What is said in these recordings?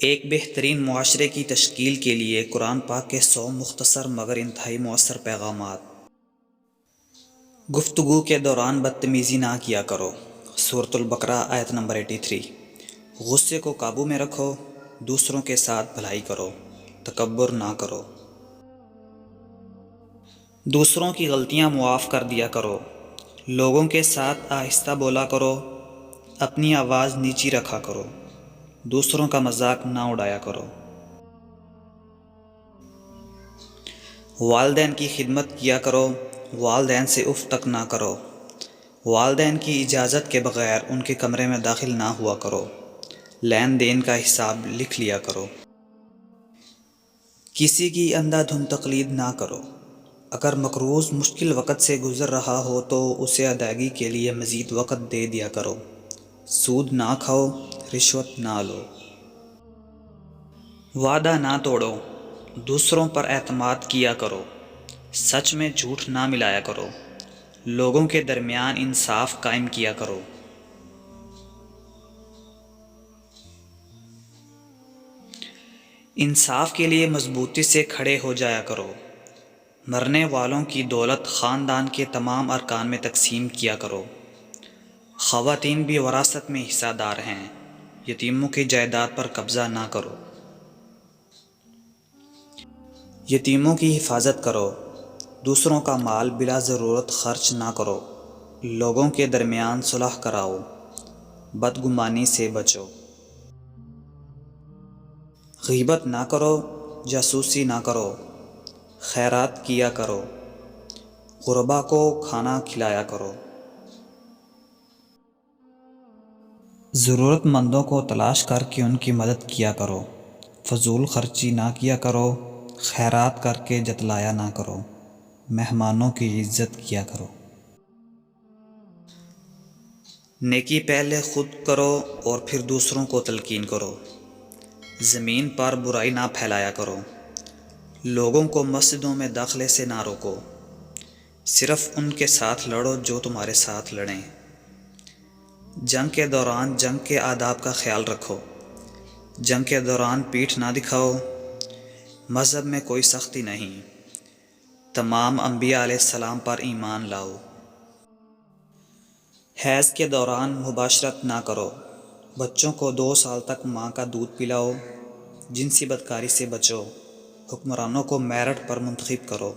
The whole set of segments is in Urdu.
ایک بہترین معاشرے کی تشکیل کے لیے قرآن پاک کے 100 مختصر مگر انتہائی مؤثر پیغامات۔ گفتگو کے دوران بدتمیزی نہ کیا کرو۔ سورۃ البقرہ آیت نمبر 83۔ غصے کو قابو میں رکھو، دوسروں کے ساتھ بھلائی کرو، تکبر نہ کرو۔ دوسروں کی غلطیاں معاف کر دیا کرو، لوگوں کے ساتھ آہستہ بولا کرو، اپنی آواز نیچی رکھا کرو، دوسروں کا مذاق نہ اڑایا کرو۔ والدین کی خدمت کیا کرو، والدین سے اف تک نہ کرو۔ والدین کی اجازت کے بغیر ان کے کمرے میں داخل نہ ہوا کرو۔ لین دین کا حساب لکھ لیا کرو۔ کسی کی اندھا دھند تقلید نہ کرو۔ اگر مقروض مشکل وقت سے گزر رہا ہو تو اسے ادائیگی کے لیے مزید وقت دے دیا کرو۔ سود نہ کھاؤ، رشوت نہ لو۔ وعدہ نہ توڑو، دوسروں پر اعتماد کیا کرو، سچ میں جھوٹ نہ ملایا کرو، لوگوں کے درمیان انصاف قائم کیا کرو۔ انصاف کے لیے مضبوطی سے کھڑے ہو جایا کرو۔ مرنے والوں کی دولت خاندان کے تمام ارکان میں تقسیم کیا کرو۔ خواتین بھی وراثت میں حصہ دار ہیں، یتیموں کی جائیداد پر قبضہ نہ کرو۔ یتیموں کی حفاظت کرو، دوسروں کا مال بلا ضرورت خرچ نہ کرو، لوگوں کے درمیان صلح کراؤ، بدگمانی سے بچو۔ غیبت نہ کرو، جاسوسی نہ کرو، خیرات کیا کرو، غربا کو کھانا کھلایا کرو۔ ضرورت مندوں کو تلاش کر کے ان کی مدد کیا کرو، فضول خرچی نہ کیا کرو، خیرات کر کے جتلایا نہ کرو، مہمانوں کی عزت کیا کرو۔ نیکی پہلے خود کرو اور پھر دوسروں کو تلقین کرو۔ زمین پر برائی نہ پھیلایا کرو، لوگوں کو مسجدوں میں داخلے سے نہ روکو، صرف ان کے ساتھ لڑو جو تمہارے ساتھ لڑیں۔ جنگ کے دوران جنگ کے آداب کا خیال رکھو، جنگ کے دوران پیٹھ نہ دکھاؤ، مذہب میں کوئی سختی نہیں، تمام انبیاء علیہ السلام پر ایمان لاؤ۔ حیض کے دوران مباشرت نہ کرو، بچوں کو 2 سال تک ماں کا دودھ پلاؤ، جنسی بدکاری سے بچو، حکمرانوں کو میرٹ پر منتخب کرو۔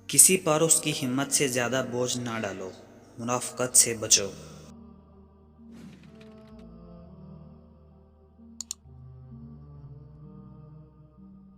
کسی پر اس کی ہمت سے زیادہ بوجھ نہ ڈالو، منافقت سے بچو۔